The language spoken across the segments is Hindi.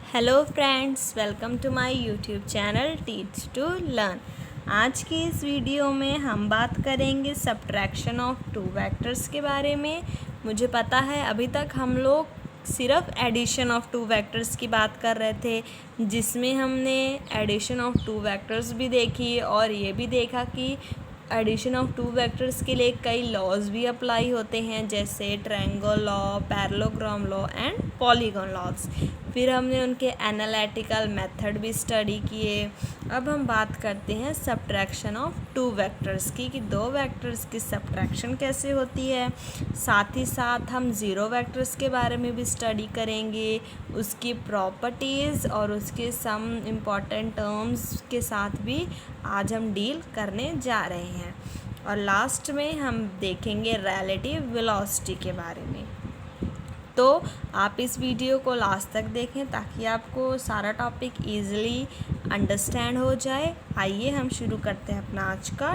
Hello friends, welcome to my YouTube channel teach to learn. आज की इस वीडियो में हम बात करेंगे सब्ट्रैक्शन ऑफ टू वेक्टर्स के बारे में। मुझे पता है अभी तक हम लोग सिर्फ एडिशन ऑफ टू वेक्टर्स की बात कर रहे थे, जिसमें हमने एडिशन ऑफ टू वेक्टर्स भी देखी और ये भी देखा कि एडिशन ऑफ टू वेक्टर्स के लिए कई लॉज भी अप्लाई होते हैं, जैसे triangle law, parallelogram law and polygon laws. फिर हमने उनके एनालिटिकल मेथड भी स्टडी किए। अब हम बात करते हैं सब्ट्रैक्शन ऑफ टू वेक्टर्स की, कि दो वेक्टर्स की सब्ट्रैक्शन कैसे होती है। साथ ही साथ हम ज़ीरो वेक्टर्स के बारे में भी स्टडी करेंगे, उसकी प्रॉपर्टीज़ और उसके सम इम्पॉर्टेंट टर्म्स के साथ भी आज हम डील करने जा रहे हैं। और लास्ट में हम देखेंगे रिलेटिव वेलोसिटी के बारे में। तो आप इस वीडियो को लास्ट तक देखें ताकि आपको सारा टॉपिक ईजिली अंडरस्टैंड हो जाए। आइए हम शुरू करते हैं अपना आज का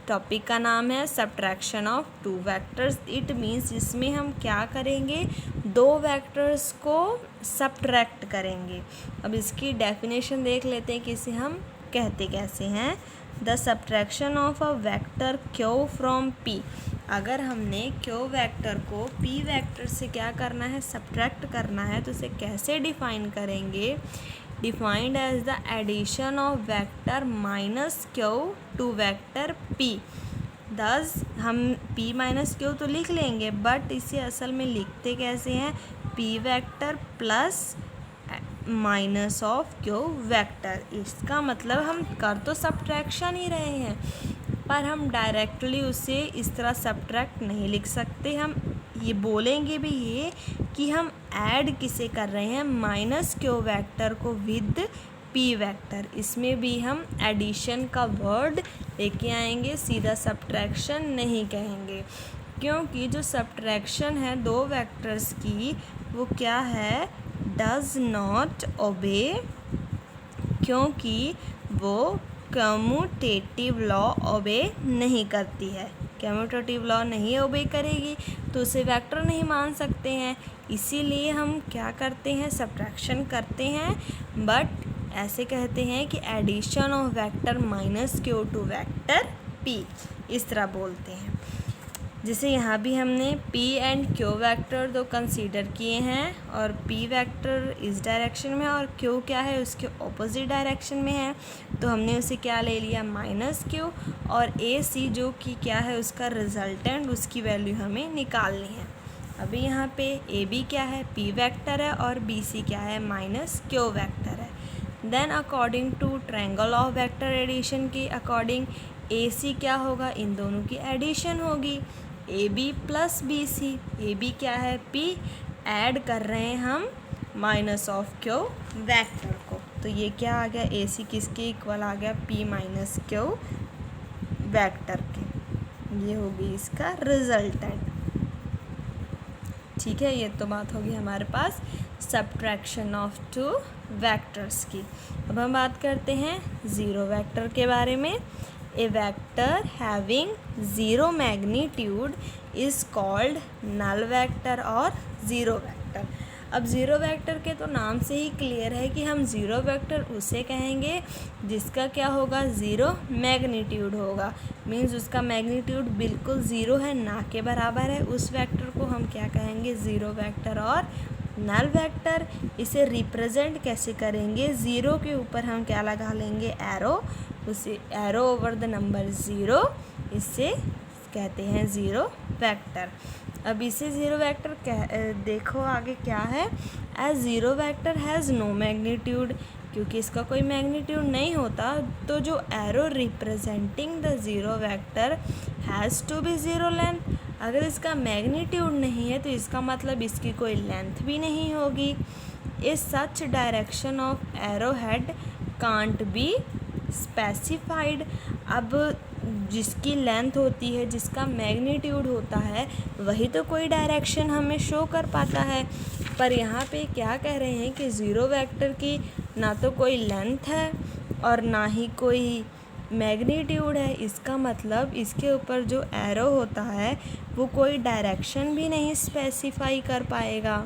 टॉपिक का नाम है subtraction of two vectors. It means इसमें हम क्या करेंगे, दो वेक्टर्स को सब्ट्रैक्ट करेंगे। अब इसकी डेफिनेशन देख लेते हैं कि इसे हम कहते कैसे हैं। The subtraction of a vector Q from P. अगर हमने क्यू वेक्टर को पी वेक्टर से क्या करना है, सब्ट्रैक्ट करना है, तो इसे कैसे डिफाइन करेंगे। Defined as the addition of vector minus q to vector p. दस हम p माइनस क्यू तो लिख लेंगे, बट इसे असल में लिखते कैसे हैं, p vector plus minus of Q vector. इसका मतलब हम कर तो सब्ट्रैक्शन ही रहे हैं, पर हम डायरेक्टली उसे इस तरह सब्ट्रैक्ट नहीं लिख सकते। हम ये बोलेंगे भी ये कि हम ऐड किसे कर रहे हैं, माइनस क्यू वेक्टर को विद पी वेक्टर। इसमें भी हम एडिशन का वर्ड लेके आएंगे, सीधा सब्ट्रैक्शन नहीं कहेंगे, क्योंकि जो सब्ट्रैक्शन है दो वेक्टर्स की वो क्या है, डज नॉट ओबे, क्योंकि वो कम्यूटेटिव लॉ ओबे नहीं करती है। कम्यूटेटिव लॉ नहीं ओबे करेगी तो उसे वेक्टर नहीं मान सकते हैं। इसीलिए हम क्या करते हैं, सब्ट्रैक्शन करते हैं, बट ऐसे कहते हैं कि addition of vector minus q to vector p, इस तरह बोलते हैं। जैसे यहाँ भी हमने p एंड q वेक्टर दो कंसीडर किए हैं, और p वेक्टर इस डायरेक्शन में और q क्या है उसके ऑपोजिट डायरेक्शन में है, तो हमने उसे क्या ले लिया, माइनस q। और ac जो कि क्या है उसका रिजल्टेंट, उसकी वैल्यू हमें निकालनी है। अभी यहाँ पे ab क्या है, p वेक्टर है, और bc क्या है, माइनस q वेक्टर है। Then according to triangle of vector addition के अकॉर्डिंग ac क्या होगा, इन दोनों की एडिशन होगी, AB प्लस BC। AB क्या है, P, ऐड कर रहे हैं हम माइनस ऑफ Q वेक्टर को, तो ये क्या आ गया, AC किसके इक्वल आ गया, P माइनस Q वेक्टर के। ये होगी इसका रिजल्टेंट। ठीक है, ये तो बात होगी हमारे पास सब्ट्रैक्शन ऑफ टू वेक्टर्स की। अब हम बात करते हैं ज़ीरो वेक्टर के बारे में। A vector having zero magnitude is called null vector और ज़ीरो वेक्टर। अब ज़ीरो वेक्टर के तो नाम से ही क्लियर है कि हम ज़ीरो वेक्टर उसे कहेंगे जिसका क्या होगा, ज़ीरो मैग्नीट्यूड होगा। मीन्स उसका मैग्नीट्यूड बिल्कुल ज़ीरो है, ना के बराबर है। उस वेक्टर को हम क्या कहेंगे, ज़ीरो वेक्टर और नल वेक्टर। इसे रिप्रेजेंट कैसे करेंगे, ज़ीरो के ऊपर हम क्या लगा लेंगे, एरो। उसे arrow over the number zero, इससे कहते हैं ज़ीरो वेक्टर। अब इसे ज़ीरो वेक्टर देखो आगे क्या है, as zero vector has no magnitude. क्योंकि इसका कोई मैग्नीट्यूड नहीं होता, तो जो arrow representing the zero vector has to be zero length. अगर इसका मैग्नीट्यूड नहीं है तो इसका मतलब इसकी कोई लेंथ भी नहीं होगी। इस सच direction of arrow head can't be specified. अब जिसकी लेंथ होती है, जिसका मैग्नीट्यूड होता है, वही तो कोई डायरेक्शन हमें शो कर पाता है। पर यहाँ पे क्या कह रहे हैं कि ज़ीरो वेक्टर की ना तो कोई लेंथ है और ना ही कोई मैग्नीट्यूड है। इसका मतलब इसके ऊपर जो एरो होता है वो कोई डायरेक्शन भी नहीं स्पेसिफाई कर पाएगा।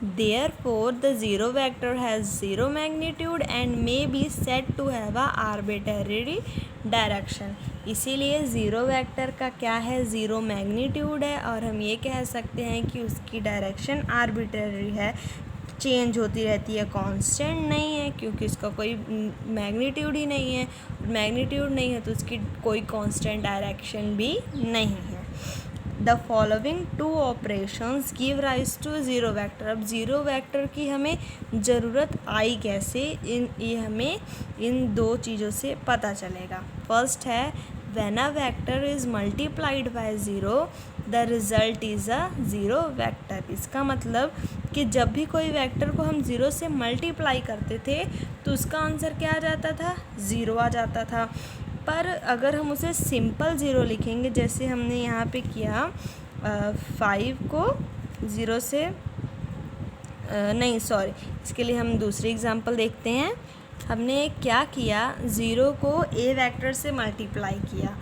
Therefore, the zero vector has zero magnitude and may be said to have a arbitrary direction. इसीलिए ज़ीरो वेक्टर का क्या है, ज़ीरो मैग्नीट्यूड है और हम ये कह सकते हैं कि उसकी डायरेक्शन आर्बिट्ररी है, चेंज होती रहती है, कांस्टेंट नहीं है, क्योंकि उसका कोई मैग्नीट्यूड ही नहीं है। मैग्नीट्यूड नहीं है तो उसकी कोई कांस्टेंट डायरेक्शन भी नहीं है। The following two operations give rise to zero vector. अब ज़ीरो वेक्टर की हमें ज़रूरत आई कैसे, ये हमें इन दो चीज़ों से पता चलेगा। फर्स्ट है when a vector is multiplied by zero the result is a zero vector. इसका मतलब कि जब भी कोई वेक्टर को हम ज़ीरो से मल्टीप्लाई करते थे तो उसका आंसर क्या आ जाता था, ज़ीरो आ जाता था। पर अगर हम उसे सिंपल ज़ीरो लिखेंगे, जैसे हमने यहाँ पे किया 5 को ज़ीरो से इसके लिए हम दूसरी एग्जांपल देखते हैं। हमने क्या किया, ज़ीरो को ए वेक्टर से मल्टीप्लाई किया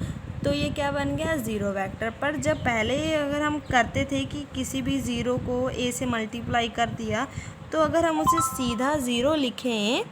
तो ये क्या बन गया, ज़ीरो वेक्टर। पर जब पहले अगर हम करते थे कि किसी भी ज़ीरो को ए से मल्टीप्लाई कर दिया तो अगर हम उसे सीधा ज़ीरो लिखें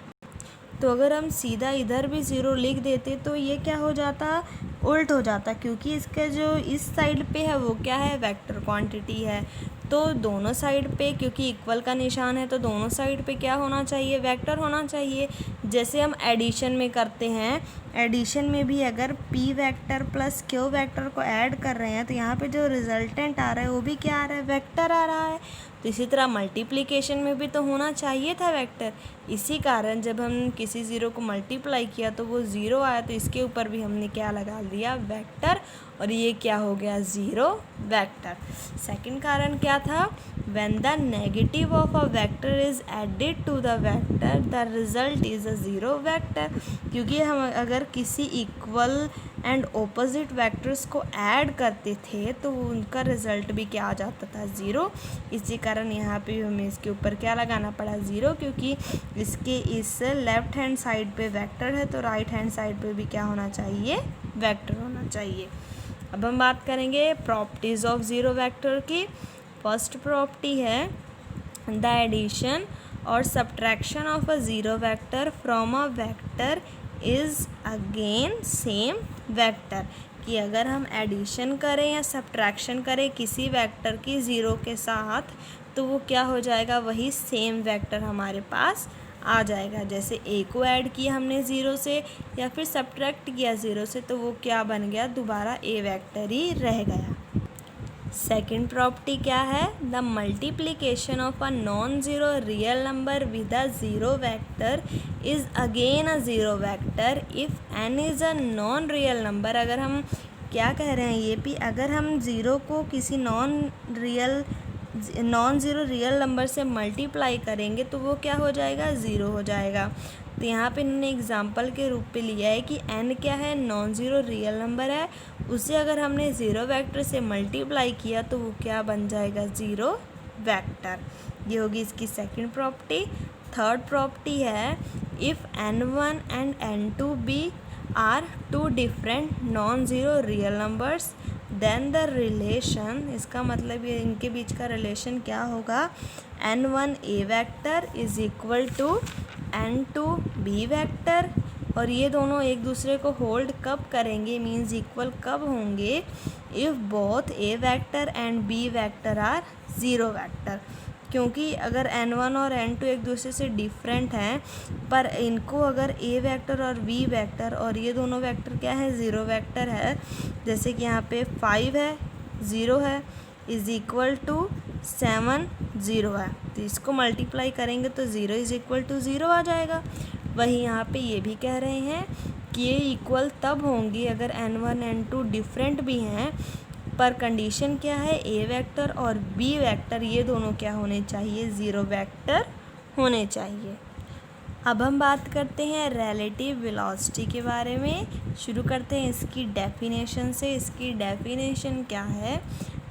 तो अगर हम सीधा इधर भी ज़ीरो लिख देते तो ये क्या हो जाता, उल्ट हो जाता, क्योंकि इसका जो इस साइड पे है वो क्या है, वेक्टर क्वांटिटी है। तो दोनों साइड पे, क्योंकि इक्वल का निशान है तो दोनों साइड पे क्या होना चाहिए, वेक्टर होना चाहिए। जैसे हम एडिशन में करते हैं, एडिशन में भी अगर P vector plus Q vector को ऐड कर रहे हैं तो यहाँ पे जो रिजल्टेंट आ रहा है वो भी क्या आ रहा है, वेक्टर आ रहा है। तो इसी तरह मल्टीप्लिकेशन में भी तो होना चाहिए था वेक्टर। इसी कारण जब हम किसी ज़ीरो को मल्टीप्लाई किया तो वो ज़ीरो आया, तो इसके ऊपर भी हमने क्या लगा दिया, वेक्टर, और ये क्या हो गया, ज़ीरो वेक्टर। सेकंड कारण क्या था, when the negative of a vector is added to the vector the result is a zero vector. क्योंकि हम अगर किसी इक्वल एंड ऑपोजिट वेक्टर्स को ऐड करते थे तो उनका रिज़ल्ट भी क्या आ जाता था, ज़ीरो। इसी कारण यहाँ पे हमें इसके ऊपर क्या लगाना पड़ा, ज़ीरो, क्योंकि इसके इस लेफ़्ट हैंड साइड पे वेक्टर है तो राइट हैंड साइड पे भी क्या होना चाहिए, वेक्टर होना चाहिए। अब हम बात करेंगे प्रॉपर्टीज़ ऑफ ज़ीरो वेक्टर की। फर्स्ट प्रॉपर्टी है द एडिशन और subtraction of a zero vector from a vector is again same vector. कि अगर हम एडिशन करें या सब्ट्रैक्शन करें किसी वेक्टर की ज़ीरो के साथ तो वो क्या हो जाएगा, वही सेम वेक्टर हमारे पास आ जाएगा। जैसे ए को ऐड किया हमने ज़ीरो से या फिर सब्ट्रैक्ट किया ज़ीरो से तो वो क्या बन गया, दोबारा ए वेक्टर ही रह गया। सेकेंड प्रॉपर्टी क्या है, the multiplication of a non zero real number with a zero vector is again a zero vector if n is a non real number. अगर हम क्या कह रहे हैं ये भी, अगर हम ज़ीरो को किसी नॉन ज़ीरो रियल नंबर से मल्टीप्लाई करेंगे तो वो क्या हो जाएगा, ज़ीरो हो जाएगा। तो यहाँ पे इन्होंने एग्जाम्पल के रूप पे लिया है कि n क्या है, नॉन ज़ीरो रियल नंबर है, उसे अगर हमने ज़ीरो वेक्टर से मल्टीप्लाई किया तो वो क्या बन जाएगा, ज़ीरो वेक्टर। ये होगी इसकी सेकंड प्रॉपर्टी। थर्ड प्रॉपर्टी है if n1 and n2 be are two different non zero real numbers then the relation, इसका मतलब ये इनके बीच का रिलेशन क्या होगा, n1 a vector is equal to n2 b vector. और ये दोनों एक दूसरे को होल्ड कब करेंगे, मीन्स इक्वल कब होंगे, if both a vector and b vector are zero vector. क्योंकि अगर n1 और n2 एक दूसरे से डिफरेंट हैं पर इनको अगर a वेक्टर और b वेक्टर और ये दोनों वेक्टर क्या है, ज़ीरो वेक्टर है, जैसे कि यहाँ पे 5 है, 0 है, इज़ इक्वल टू 7 0 है, तो इसको मल्टीप्लाई करेंगे तो 0 इज़ इक्वल टू 0 आ जाएगा। वही यहाँ पे ये भी कह रहे हैं कि ये इक्वल तब होंगी अगर n1 n2 डिफरेंट भी हैं, पर कंडीशन क्या है, ए वेक्टर और बी वेक्टर ये दोनों क्या होने चाहिए, ज़ीरो वेक्टर होने चाहिए। अब हम बात करते हैं रिलेटिव वेलोसिटी के बारे में। शुरू करते हैं इसकी डेफिनेशन से। इसकी डेफिनेशन क्या है,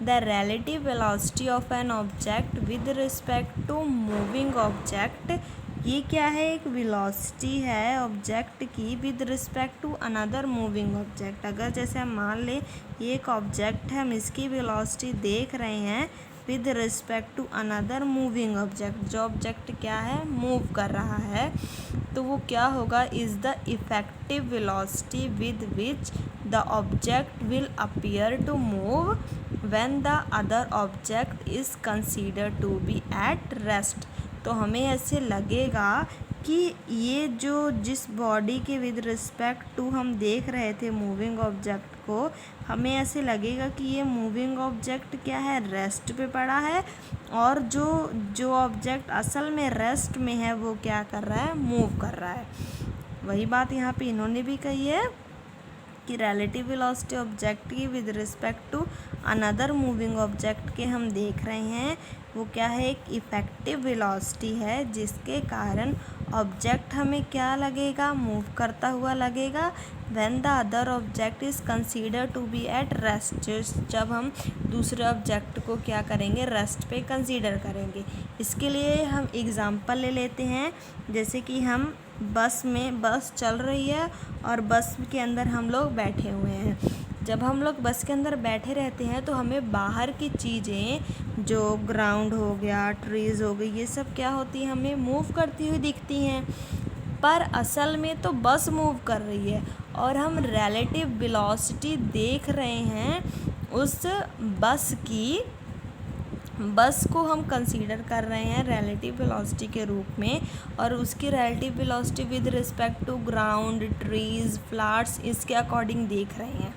the relative velocity of an object with respect to moving object. ये क्या है, एक वेलोसिटी है ऑब्जेक्ट की with respect to another moving object. अगर जैसे हम मान लें ये एक ऑब्जेक्ट है, हम इसकी वेलोसिटी देख रहे हैं with respect to another moving object. जो ऑब्जेक्ट क्या है, मूव कर रहा है, तो वो क्या होगा, is the effective velocity with which the object will appear to move when the other object is considered to be at rest. तो हमें ऐसे लगेगा कि ये जो जिस बॉडी के विद रिस्पेक्ट टू हम देख रहे थे मूविंग ऑब्जेक्ट को, हमें ऐसे लगेगा कि ये मूविंग ऑब्जेक्ट क्या है, रेस्ट पे पड़ा है, और जो ऑब्जेक्ट असल में रेस्ट में है वो क्या कर रहा है, मूव कर रहा है। वही बात यहाँ पे इन्होंने भी कही है कि रिलेटिव वेलोसिटी ऑब्जेक्ट की with respect to another moving object के हम देख रहे हैं, वो क्या है, एक इफ़ेक्टिव वेलोसिटी है, जिसके कारण ऑब्जेक्ट हमें क्या लगेगा, मूव करता हुआ लगेगा। When the other object is consider to be at rest, जब हम दूसरे ऑब्जेक्ट को क्या करेंगे, रेस्ट पे कंसीडर करेंगे। इसके लिए हम एग्ज़ाम्पल ले लेते हैं, जैसे कि हम बस चल रही है और बस के अंदर हम लोग बैठे हुए हैं। जब हम लोग बस के अंदर बैठे रहते हैं तो हमें बाहर की चीज़ें, जो ग्राउंड हो गया, ट्रीज़ हो गई, ये सब क्या होती हैं, हमें मूव करती हुई दिखती हैं, पर असल में तो बस मूव कर रही है और हम रिलेटिव वेलोसिटी देख रहे हैं उस बस को हम कंसीडर कर रहे हैं रिलेटिव वेलोसिटी के रूप में, और उसकी relative velocity with respect to ground, trees, flowers, इसके अकॉर्डिंग देख रहे हैं।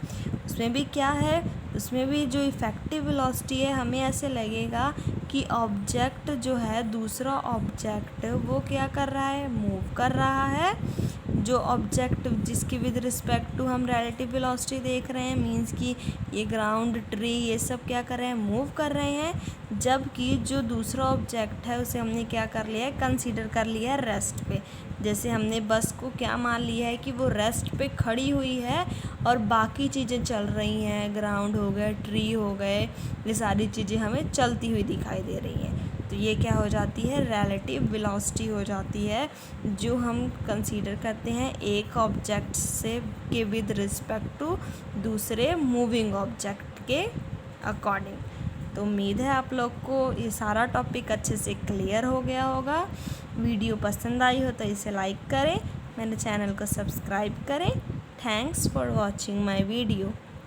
उसमें भी क्या है, उसमें भी जो इफ़ेक्टिव वेलोसिटी है, हमें ऐसे लगेगा कि ऑब्जेक्ट जो है, दूसरा ऑब्जेक्ट वो क्या कर रहा है, मूव कर रहा है। जो ऑब्जेक्ट जिसकी विद रिस्पेक्ट टू हम रिलेटिव वेलोसिटी देख रहे हैं, मींस कि ये ग्राउंड, ट्री, ये सब क्या कर रहे हैं, मूव कर रहे हैं, जबकि जो दूसरा ऑब्जेक्ट है उसे हमने क्या कर लिया है, कंसीडर कर लिया है रेस्ट पे। जैसे हमने बस को क्या मान लिया है कि वो रेस्ट पे खड़ी हुई है और बाकी चीज़ें चल रही हैं, ग्राउंड हो गए, ट्री हो गए, ये सारी चीज़ें हमें चलती हुई दिखाई दे रही हैं। तो ये क्या हो जाती है, रिलेटिव वेलोसिटी हो जाती है, जो हम कंसीडर करते हैं एक ऑब्जेक्ट से के विद रिस्पेक्ट टू दूसरे मूविंग ऑब्जेक्ट के अकॉर्डिंग। तो उम्मीद है आप लोग को ये सारा टॉपिक अच्छे से क्लियर हो गया होगा। वीडियो पसंद आई हो तो इसे लाइक करें, मेरे चैनल को सब्सक्राइब करें। Thanks for watching my video.